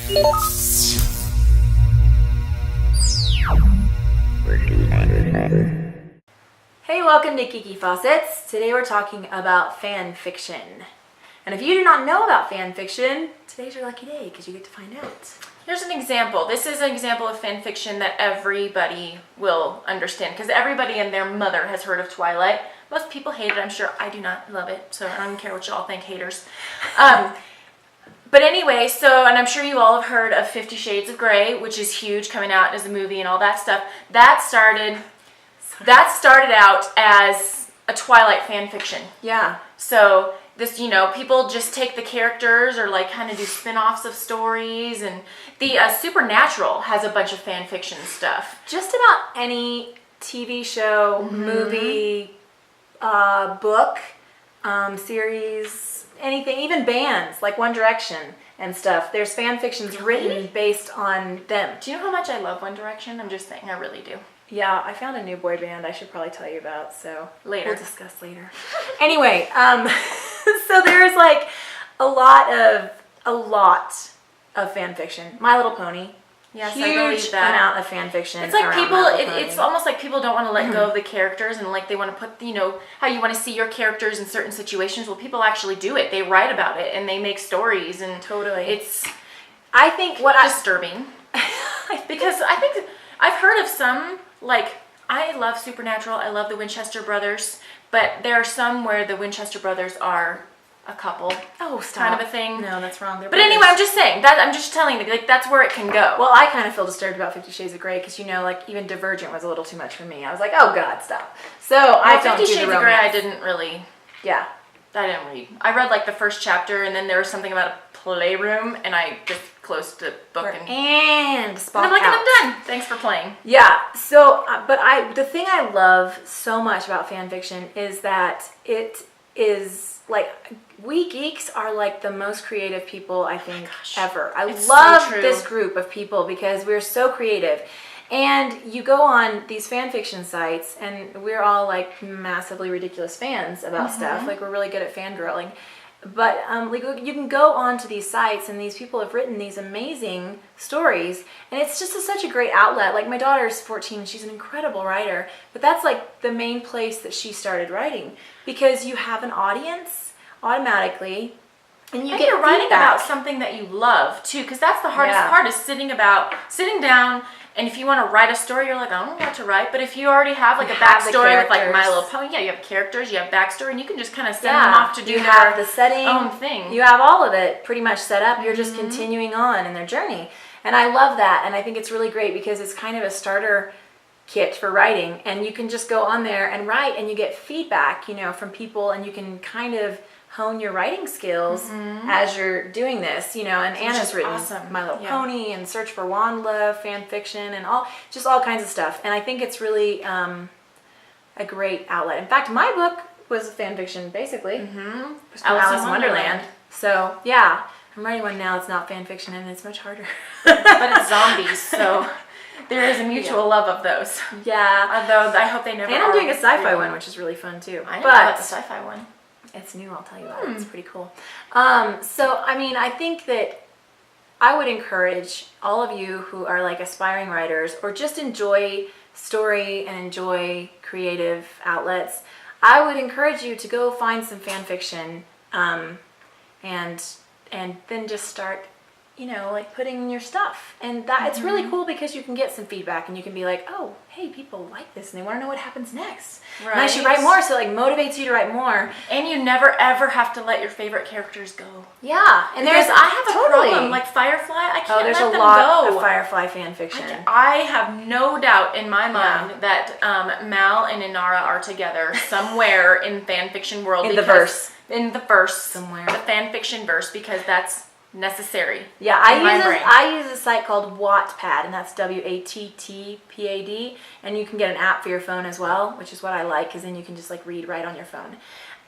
Hey, welcome to Geeky Faucets. Today we're talking about fan fiction. And if you do not know about fan fiction, today's your lucky day because you get to find out. Here's an example. This is an example of fan fiction that everybody will understand because everybody and their mother has heard of Twilight. Most people hate it. I'm sure I do not love it, so I don't care what y'all think, haters. But anyway, and I'm sure you all have heard of 50 Shades of Grey, which is huge, coming out as a movie and all that stuff. That started out as a Twilight fan fiction. Yeah. So this, people just take the characters or like kind of do spin-offs of stories, and the Supernatural has a bunch of fan fiction stuff. Just about any TV show, movie, book, series, anything, even bands like One Direction and stuff. There's fan fictions written based on them. Do you know how much I love One Direction? I'm just saying, I really do. Yeah, I found a new boy band I should probably tell you about, so later. We'll discuss later. Anyway, so there's like a lot of fan fiction. My Little Pony. Yes, huge I believe that. Amount of fan fiction. It's like around people. My Little Pony. It's almost like people don't want to let go of the characters, and like they want to put, how you want to see your characters in certain situations. Well, people actually do it. They write about it and they make stories, and totally. It's, I think disturbing because I think I've heard of some. Like, I love Supernatural, I love the Winchester brothers, but there are some where the Winchester brothers are a couple. Oh, stop. Kind of a thing. No, that's wrong. But anyway, I'm just saying, I'm just telling you, like, that's where it can go. Well, I kind of feel disturbed about 50 Shades of Grey because, like, even Divergent was a little too much for me. I was like, oh, God, stop. So, I don't do the romance. 50 Shades of Grey, I didn't really... Yeah. I didn't read. I read, like, the first chapter, and then there was something about a playroom, and I just closed the book and Spock I'm like, out. I'm done. Thanks for playing. Yeah. So, the thing I love so much about fan fiction is that it is like, we geeks are like the most creative people I think ever. I love this group of people because we're so creative. And you go on these fan fiction sites, and we're all like massively ridiculous fans about stuff. Like, we're really good at fangirling. But like, you can go onto these sites, and these people have written these amazing stories, and it's just such a great outlet. Like, my daughter's 14, she's an incredible writer, but that's like the main place that she started writing, because you have an audience automatically, and you're writing about something that you love too, because that's the hardest part, is sitting down. And if you want to write a story, you're like, I don't know what to write. But if you already have like a backstory with like My Little Pony, you have characters, you have backstory, and you can just kind of send them off to do the setting, own thing. You have all of it pretty much set up. You're just continuing on in their journey. And I love that. And I think it's really great because it's kind of a starter kit for writing. And you can just go on there and write, and you get feedback, from people, and you can kind of hone your writing skills as you're doing this, and Anna's written My Little Pony and Search for Wanda fan fiction and all kinds of stuff. And I think it's really a great outlet. In fact, my book was fan fiction, basically. Alice in Wonderland. So yeah, I'm writing one now. It's not fan fiction, and it's much harder. But it's zombies, so there is a mutual love of those. Yeah. Although I hope they never. And I'm doing a sci-fi one, which is really fun too. I know about the sci-fi one. It's new, I'll tell you about it. It's pretty cool. So, I mean, I think that I would encourage all of you who are like aspiring writers or just enjoy story and enjoy creative outlets, I would encourage you to go find some fan fiction and then just start, like putting in your stuff. And that it's really cool because you can get some feedback, and you can be like, oh, hey, people like this and they want to know what happens next. Right. And I should write more, so it like motivates you to write more. And you never ever have to let your favorite characters go. Yeah. And I have a problem, like Firefly, I can't let them go. There's a lot of Firefly fan fiction. I have no doubt in my mind that Mal and Inara are together somewhere in fan fiction world. In the verse. Somewhere. The fan fiction verse, because that's necessary. Yeah, I use a site called Wattpad, and that's WATTPAD, and you can get an app for your phone as well, which is what I like, because then you can just like read right on your phone.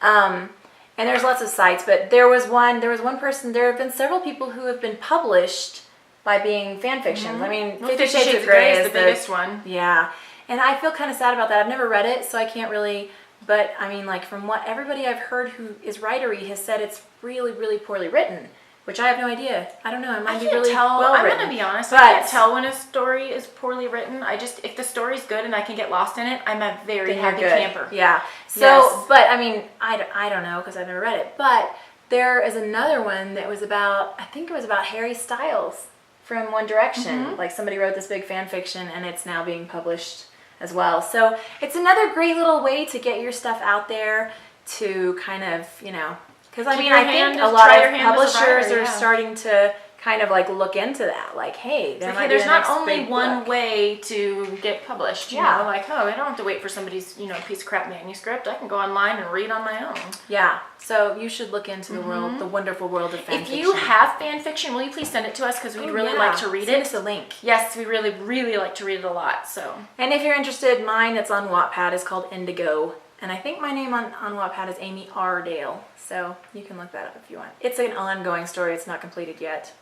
And there's lots of sites, but there was one person. There have been several people who have been published by being fan fictions. I mean, 50 Shades of Grey is the biggest one. Yeah, and I feel kind of sad about that. I've never read it, so I can't really. But I mean, like, from what everybody I've heard who is writery has said, it's really, really poorly written. which I have no idea. I don't know. It might I be can't really tell. well I'm written. gonna be honest. But I can't tell when a story is poorly written. If the story's good and I can get lost in it, I'm a very then you're happy good. camper. Yeah. So, Yes. but I mean, I don't know because I've never read it. But there is another one that was about, I think it was about Harry Styles from One Direction. Like somebody wrote this big fan fiction and it's now being published as well. So it's another great little way to get your stuff out there to kind of, you know, because I Keep mean, your I think hand a as- lot try of your hand as a publishers writer, are yeah. starting to kind of like look into that. Like, hey, there might be There's the not next only big one book. way to get published. You Yeah. know, like, oh, I don't have to wait for somebody's, piece of crap manuscript. I can go online and read on my own. Yeah. So you should look into the world, the wonderful world of fan If fiction. you have fan fiction, will you please send it to us because we'd really like to read Send it. us a link. Yes, we really, really like to read it a lot. So And if you're interested, mine that's on Wattpad is called Indigo. And I think my name on Wattpad is Amy R. Dale. So you can look that up if you want. It's an ongoing story. It's not completed yet.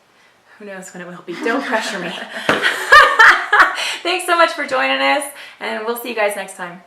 Who knows when it will be. Don't pressure me. Thanks so much for joining us. And we'll see you guys next time.